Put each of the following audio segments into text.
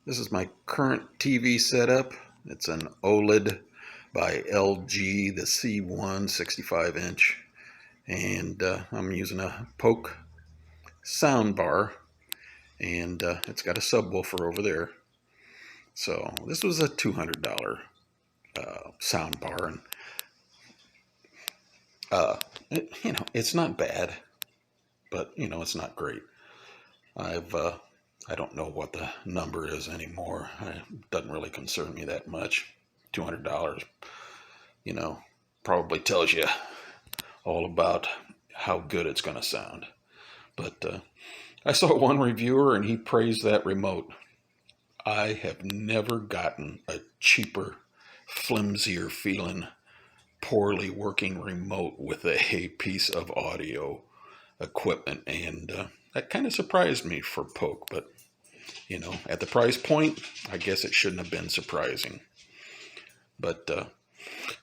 This is my current TV setup. It's an OLED by LG, the C1 65-inch, and I'm using a Polk soundbar, and it's got a subwoofer over there. So this was a $200 soundbar, and it's not bad, but it's not great. I don't know what the number is anymore. It doesn't really concern me that much. $200, probably tells you all about how good it's going to sound. But I saw one reviewer and he praised that remote. I have never gotten a cheaper, flimsier feeling, poorly working remote with a piece of audio equipment, and that kind of surprised me for Polk, but at the price point, I guess it shouldn't have been surprising. But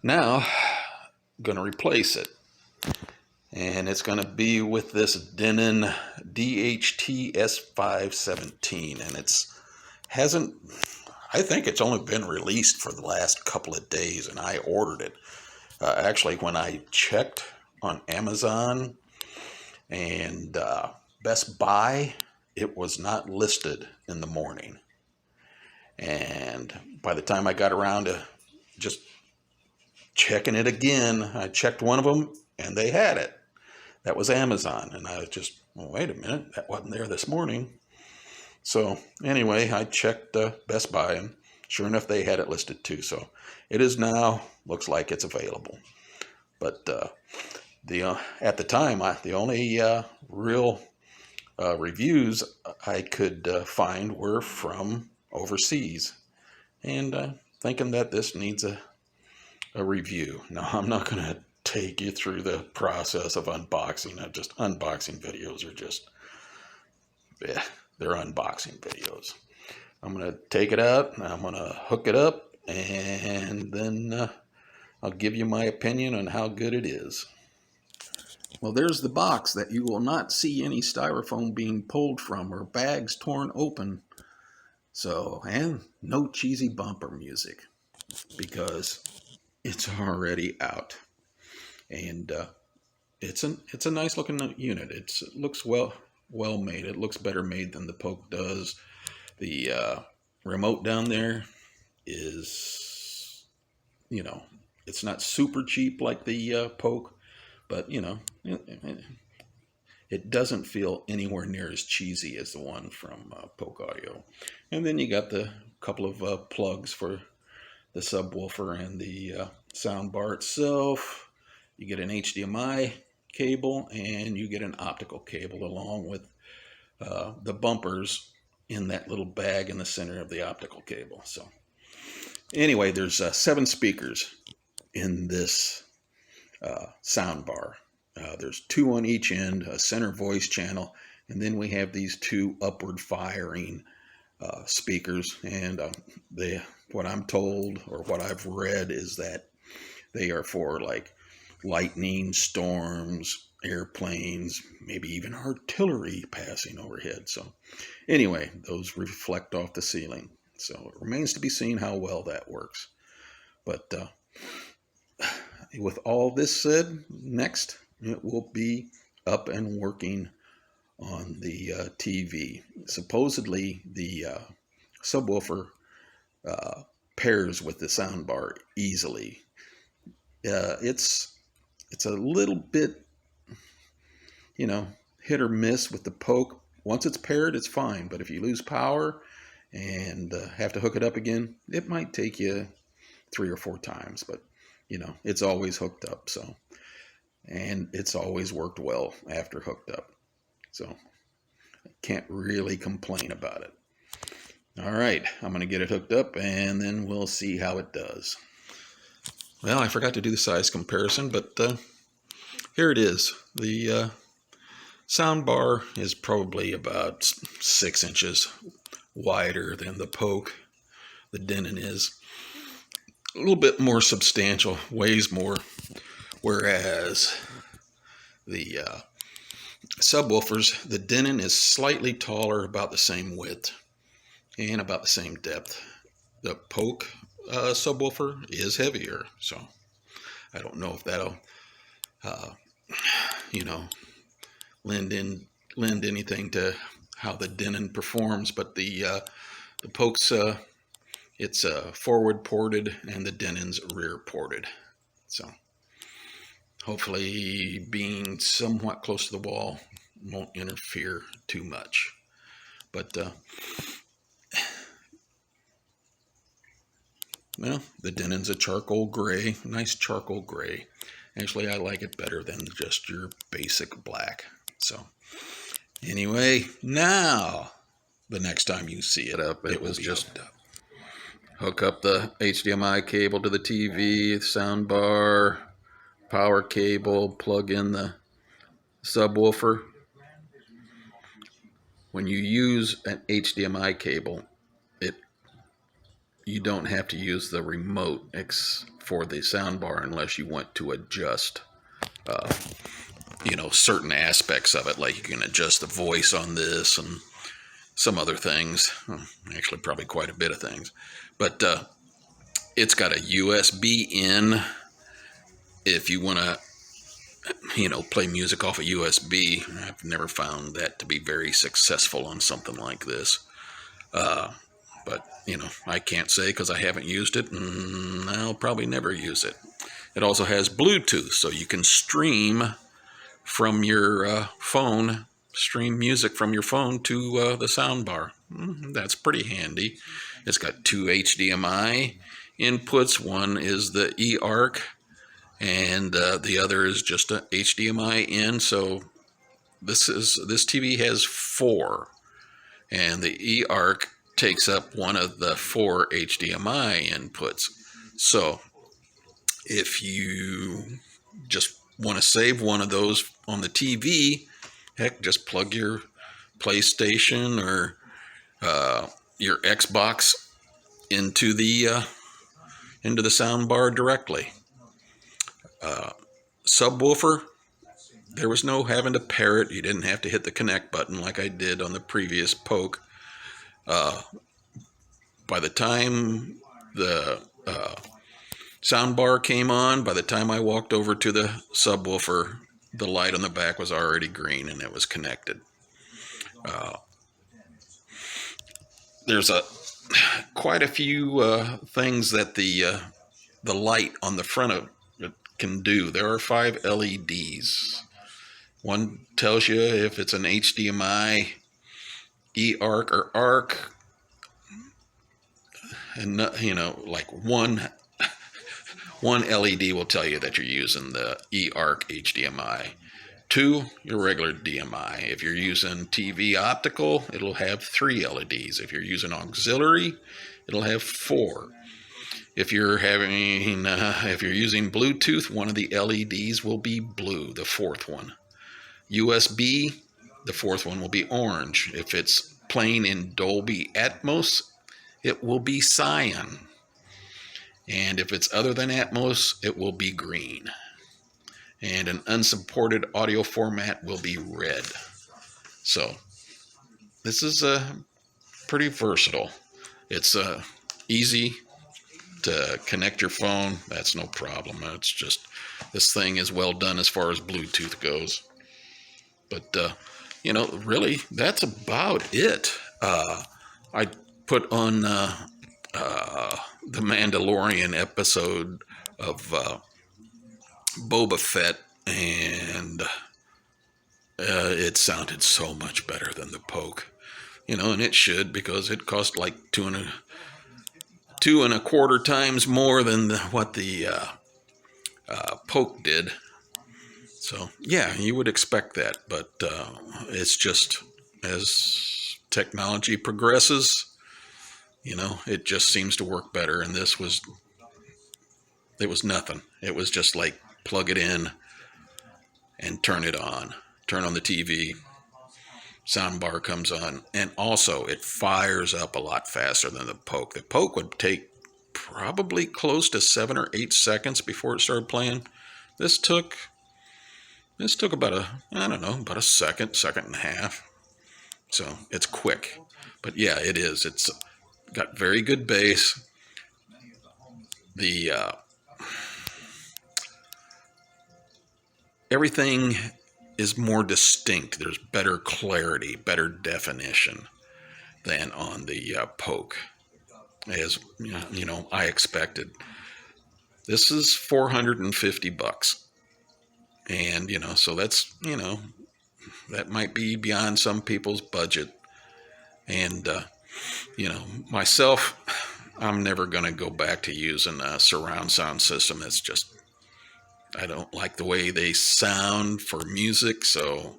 now I'm going to replace it, and it's going to be with this Denon DHT-S517, and I think it's only been released for the last couple of days, and I ordered it. Actually, when I checked on Amazon and Best Buy, it was not listed in the morning. And by the time I got around to just checking it again, I checked one of them and they had it. That was Amazon. And I was just, well, wait a minute, that wasn't there this morning. So anyway, I checked Best Buy, and sure enough, they had it listed too. So it is now, looks like it's available. But at the time, the only real reviews I could find were from overseas, and thinking that this needs a review. Now, I'm not going to take you through the process of unboxing. Just unboxing videos are just, they're unboxing videos. I'm going to take it out, and I'm going to hook it up, and then I'll give you my opinion on how good it is. Well, there's the box that you will not see any styrofoam being pulled from or bags torn open. So, and no cheesy bumper music, because it's already out. And it's a nice looking unit. It looks well made. It looks better made than the Polk does. The remote down there is, it's not super cheap like the Polk, but it doesn't feel anywhere near as cheesy as the one from Polk Audio. And then you got the couple of plugs for the subwoofer and the soundbar itself. You get an HDMI cable, and you get an optical cable along with the bumpers in that little bag in the center of the optical cable. So anyway, there's 7 speakers in this soundbar. There's 2 on each end, a center voice channel, and then we have these 2 upward firing speakers. And what I'm told, or what I've read, is that they are for like lightning, storms, airplanes, maybe even artillery passing overhead. So anyway, those reflect off the ceiling. So it remains to be seen how well that works. But with all this said, next it will be up and working on the TV. Supposedly the subwoofer pairs with the soundbar easily. It's a little bit, hit or miss with the Polk. Once it's paired, it's fine. But if you lose power and have to hook it up again, it might take you 3 or 4 times. But it's always hooked up. So, and it's always worked well after hooked up. So can't really complain about it. All right, I'm going to get it hooked up, and then we'll see how it does. Well, I forgot to do the size comparison, but here it is. The soundbar is probably about 6 inches wider than the Polk. The Denon is a little bit more substantial, weighs more, whereas the subwoofers, the Denon is slightly taller, about the same width, and about the same depth. The Poke subwoofer is heavier, so I don't know if that'll, you know, lend anything to how the Denon performs. But the Poke's it's forward ported and the Denon's rear ported. So hopefully being somewhat close to the wall won't interfere too much. But well, the Denon's a charcoal gray, nice charcoal gray. Actually, I like it better than just your basic black. So anyway, now the next time you see it up, it was just hook up the HDMI cable to the TV, soundbar, power cable, plug in the subwoofer. When you use an HDMI cable, you don't have to use the remote for the soundbar unless you want to adjust, certain aspects of it. Like you can adjust the voice on this and some other things. Actually, probably quite a bit of things. But it's got a USB in. If you want to, play music off a USB, I've never found that to be very successful on something like this. But, I can't say because I haven't used it, and I'll probably never use it. It also has Bluetooth, so you can stream from your phone, stream music from your phone to the soundbar. That's pretty handy. It's got 2 HDMI inputs. One is the eARC, and the other is just a HDMI in. So this TV has 4, and the eARC takes up one of the 4 HDMI inputs. So if you just want to save one of those on the TV, heck, just plug your PlayStation or your Xbox into the soundbar directly. Subwoofer, there was no having to pair it. You didn't have to hit the connect button like I did on the previous Poke. By the time the soundbar came on, by the time I walked over to the subwoofer, the light on the back was already green and it was connected. There's quite a few things that the light on the front of it can do. There are 5 LEDs. One tells you if it's an HDMI, eARC, or ARC, and like one LED will tell you that you're using the eARC HDMI. 2, your regular DMI. If you're using TV optical, it'll have 3 LEDs. If you're using auxiliary, it'll have 4. If you're using Bluetooth, one of the LEDs will be blue, the 4th one. USB, the 4th one will be orange. If it's playing in Dolby Atmos, it will be cyan. And if it's other than Atmos, it will be green. And an unsupported audio format will be red. So this is pretty versatile. It's easy to connect your phone. That's no problem. It's just, this thing is well done as far as Bluetooth goes. But, really, that's about it. I put on the Mandalorian episode of Boba Fett, and it sounded so much better than the Poke. And it should, because it cost like 2.25 times more than what the Poke did. So, yeah, you would expect that, but it's just, as technology progresses, it just seems to work better, and it was nothing. It was just like, plug it in and turn it on. Turn on the TV, soundbar comes on, and also it fires up a lot faster than the Poke. The Poke would take probably close to 7 or 8 seconds before it started playing. This took about about a second and a half. So it's quick. But yeah, it is. got very good bass. The everything is more distinct. There's better clarity, better definition than on the Poke, as I expected. This is $450, and so that's that might be beyond some people's budget. And myself, I'm never going to go back to using a surround sound system. It's just, I don't like the way they sound for music. So,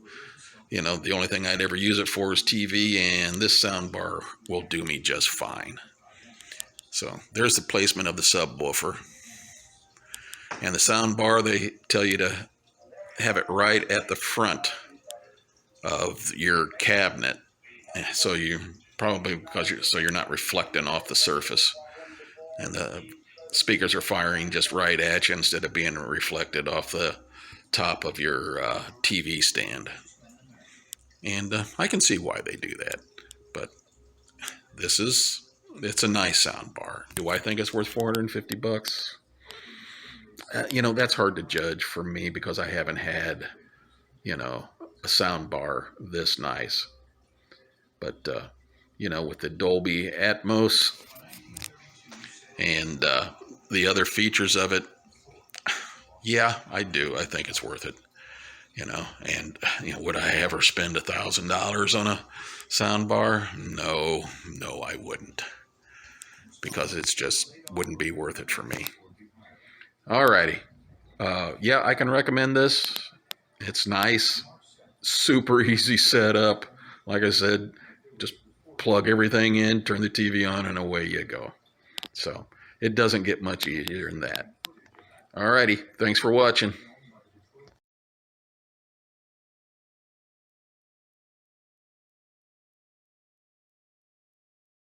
the only thing I'd ever use it for is TV, and this sound bar will do me just fine. So there's the placement of the subwoofer. And the sound bar, they tell you to have it right at the front of your cabinet. So you probably, so you're not reflecting off the surface. And the speakers are firing just right at you instead of being reflected off the top of your TV stand. And I can see why they do that. But it's a nice sound bar. Do I think it's worth $450? That's hard to judge for me because I haven't had, a sound bar this nice. But, with the Dolby Atmos and the other features of it, yeah, I do. I think it's worth it. And would I ever spend $1,000 on a sound bar? No, I wouldn't, because it's just wouldn't be worth it for me. Alrighty. Yeah, I can recommend this. It's nice, super easy setup. Like I said, just plug everything in, turn the TV on, and away you go. So it doesn't get much easier than that. Alrighty, thanks for watching.